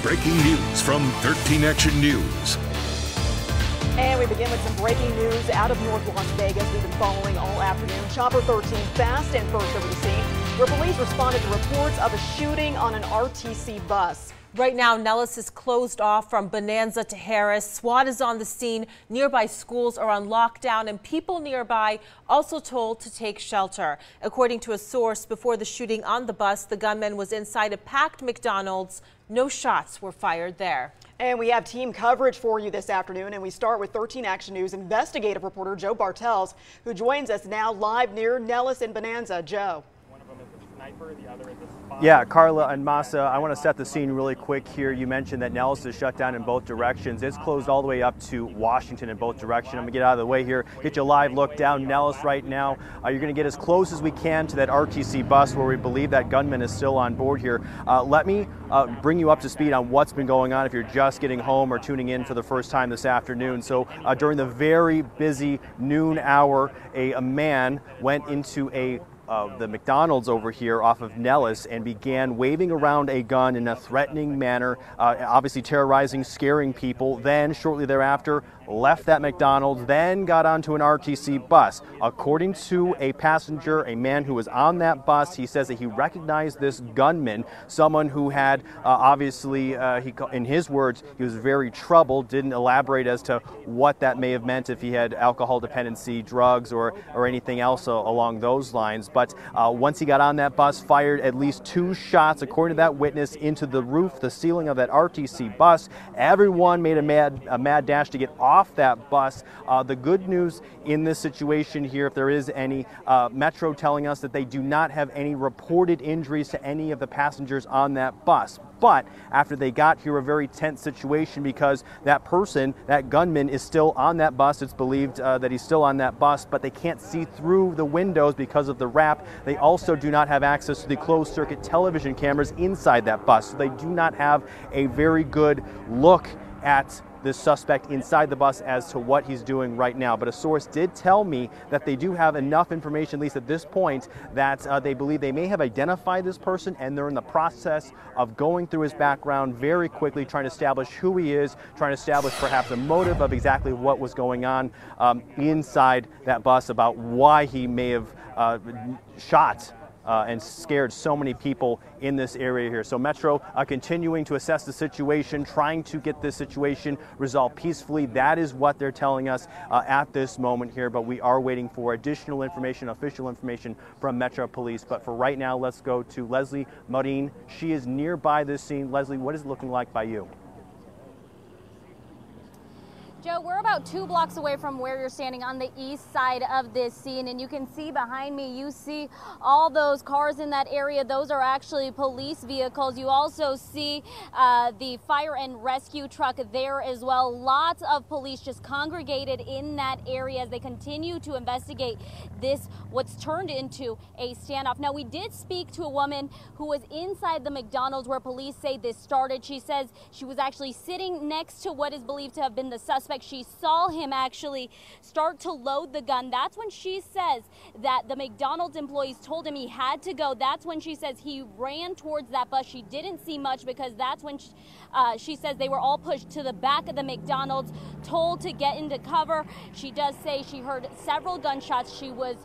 breaking news from 13 Action News. And we begin with some breaking news out of North Las Vegas. We've been following all afternoon. Chopper 13 fast and first over the scene, where police responded to reports of a shooting on an RTC bus. Right now, Nellis is closed off from Bonanza to Harris. SWAT is on the scene. Nearby schools are on lockdown, and people nearby also told to take shelter. According to a source, before the shooting on the bus, the gunman was inside a packed McDonald's. No shots were fired there. And we have team coverage for you this afternoon, and we start with 13 Action News investigative reporter Joe Bartels, who joins us now live near Nellis and Bonanza. Joe. One of them is a sniper, the other is a spy. Yeah, Carla and Masa, I want to set the scene really quick here. You mentioned that Nellis is shut down in both directions. It's closed all the way up to Washington in both directions. I'm going to get out of the way here, get you a live look down Nellis right now. You're going to get as close as we can to that RTC bus where we believe that gunman is still on board here. Let me bring you up to speed on what's been going on if you're just getting home or tuning in for the first time this afternoon. So during the very busy noon hour, a man went into the McDonald's over here off of Nellis and began waving around a gun in a threatening manner, obviously terrorizing, scaring people. Then shortly thereafter left that McDonald's, then got onto an RTC bus. According to a passenger, a man who was on that bus, he says that he recognized this gunman, someone who had obviously, in his words, he was very troubled. Didn't elaborate as to what that may have meant, if he had alcohol dependency, drugs, or anything else along those lines. But once he got on that bus, fired at least 2 shots, according to that witness, into the roof, the ceiling of that RTC bus. Everyone made a mad dash to get off that bus. The good news in this situation here, if there is any, Metro telling us that they do not have any reported injuries to any of the passengers on that bus. But after they got here, a very tense situation, because that person, that gunman, is still on that bus. It's believed that he's still on that bus, but they can't see through the windows because of the wrap. They also do not have access to the closed circuit television cameras inside that bus. So they do not have a very good look at this suspect inside the bus as to what he's doing right now. But a source did tell me that they do have enough information, at least at this point, that they believe they may have identified this person, and they're in the process of going through his background very quickly, trying to establish who he is, trying to establish perhaps a motive of exactly what was going on inside that bus, about why he may have shot and scared so many people in this area here. So Metro continuing to assess the situation, trying to get this situation resolved peacefully. That is what they're telling us at this moment here, but we are waiting for additional information, official information from Metro Police. But for right now, let's go to Leslie Marin. She is nearby this scene. Leslie, what is it looking like by you? Joe, we're about 2 blocks away from where you're standing on the east side of this scene, and you can see behind me, you see all those cars in that area. Those are actually police vehicles. You also see the fire and rescue truck there as well. Lots of police just congregated in that area as they continue to investigate this, what's turned into a standoff. Now, we did speak to a woman who was inside the McDonald's where police say this started. She says she was actually sitting next to what is believed to have been the suspect. She saw him actually start to load the gun. That's when she says that the McDonald's employees told him he had to go. That's when she says he ran towards that bus. She didn't see much, because that's when she says they were all pushed to the back of the McDonald's, told to get into cover. She does say she heard several gunshots. She was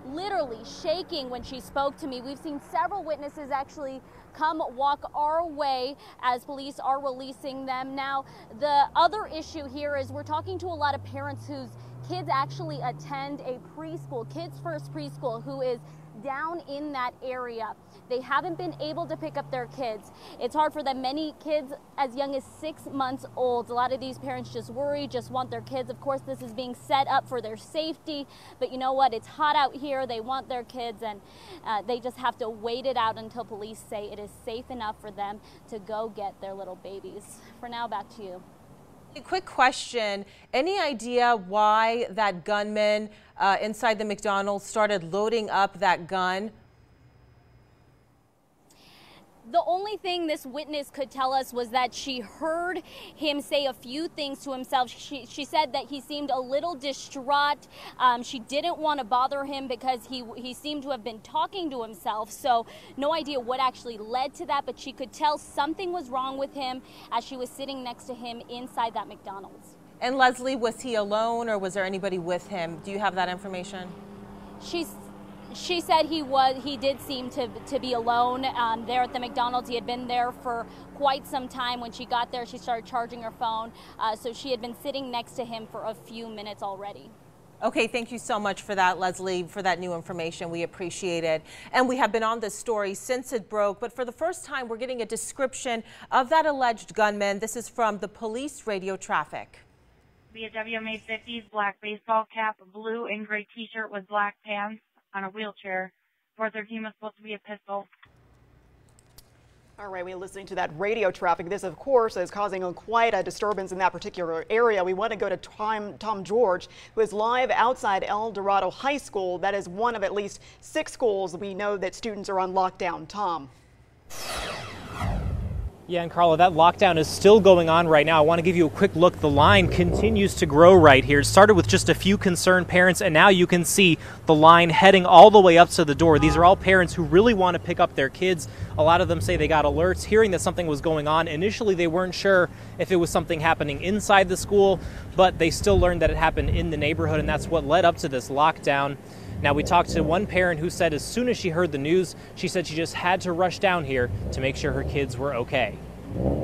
literally shaking when she spoke to me. We've seen several witnesses actually come walk our way as police are releasing them. Now, the other issue here is we're talking to a lot of parents whose kids actually attend a preschool, Kids First Preschool, who is down in that area. They haven't been able to pick up their kids. It's hard for them. Many kids as young as 6 months old. A lot of these parents just worry, just want their kids. Of course, this is being set up for their safety, but you know what? It's hot out here. They want their kids, and they just have to wait it out until police say it is safe enough for them to go get their little babies. For now, back to you. A quick question. Any idea why that gunman inside the McDonald's started loading up that gun? The only thing this witness could tell us was that she heard him say a few things to himself. She said that he seemed a little distraught. She didn't want to bother him because he seemed to have been talking to himself. So no idea what actually led to that, but she could tell something was wrong with him as she was sitting next to him inside that McDonald's. And Leslie, was he alone or was there anybody with him? Do you have that information? She said he did seem to be alone there at the McDonald's. He had been there for quite some time. When she got there, she started charging her phone. So she had been sitting next to him for a few minutes already. Okay, thank you so much for that, Leslie, for that new information. We appreciate it. And we have been on this story since it broke, but for the first time, we're getting a description of that alleged gunman. This is from the police radio traffic. Be a WMA 50s, black baseball cap, blue and gray t-shirt with black pants, on a wheelchair. 413 was supposed to be a pistol. All right, we're listening to that radio traffic. This, of course, is causing quite a disturbance in that particular area. We want to go to Tom George, who is live outside El Dorado High School. That is one of at least 6 schools we know that students are on lockdown. Tom. Yeah, and Carla, that lockdown is still going on right now. I want to give you a quick look. The line continues to grow right here. It started with just a few concerned parents, and now you can see the line heading all the way up to the door. These are all parents who really want to pick up their kids. A lot of them say they got alerts hearing that something was going on. Initially, they weren't sure if it was something happening inside the school, but they still learned that it happened in the neighborhood, and that's what led up to this lockdown. Now, we talked to one parent who said as soon as she heard the news, she said she just had to rush down here to make sure her kids were okay.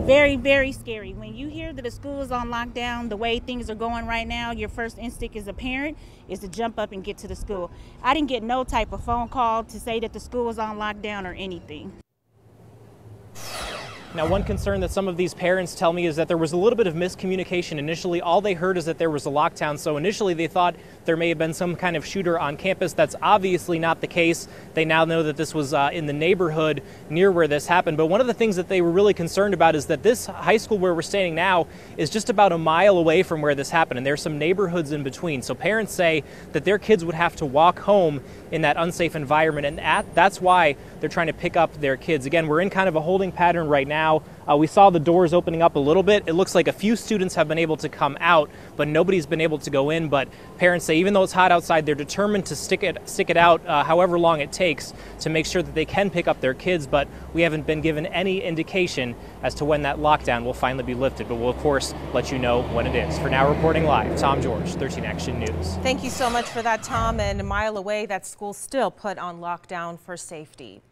Very, very scary. When you hear that the school is on lockdown, the way things are going right now, your first instinct as a parent is to jump up and get to the school. I didn't get no type of phone call to say that the school was on lockdown or anything. Now, one concern that some of these parents tell me is that there was a little bit of miscommunication initially. All they heard is that there was a lockdown, so initially they thought there may have been some kind of shooter on campus. That's obviously not the case. They now know that this was in the neighborhood near where this happened. But one of the things that they were really concerned about is that this high school where we're standing now is just about a mile away from where this happened, and there's some neighborhoods in between. So parents say that their kids would have to walk home in that unsafe environment, and that's why they're trying to pick up their kids. Again, we're in kind of a holding pattern right now. We saw the doors opening up a little bit. It looks like a few students have been able to come out, but nobody's been able to go in. But parents say even though it's hot outside, they're determined to stick it out however long it takes to make sure that they can pick up their kids. But we haven't been given any indication as to when that lockdown will finally be lifted. But we'll, of course, let you know when it is. For now, reporting live, Tom George, 13 Action News. Thank you so much for that, Tom. And a mile away, that school still put on lockdown for safety.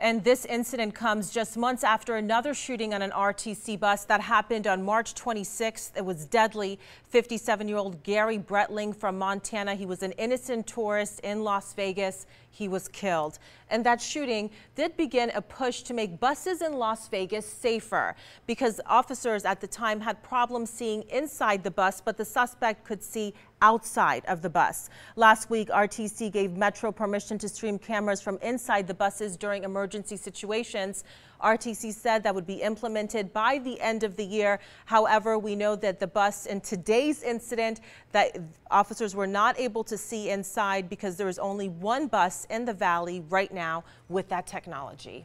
And this incident comes just months after another shooting on an RTC bus that happened on March 26th. It was deadly. 57-year-old Gary Bretling from Montana. He was an innocent tourist in Las Vegas. He was killed. And that shooting did begin a push to make buses in Las Vegas safer because officers at the time had problems seeing inside the bus, but the suspect could see outside of the bus. Last week, RTC gave Metro permission to stream cameras from inside the buses during emergency situations. RTC said that would be implemented by the end of the year. However, we know that the bus in today's incident that officers were not able to see inside because there is only one bus in the valley right now with that technology.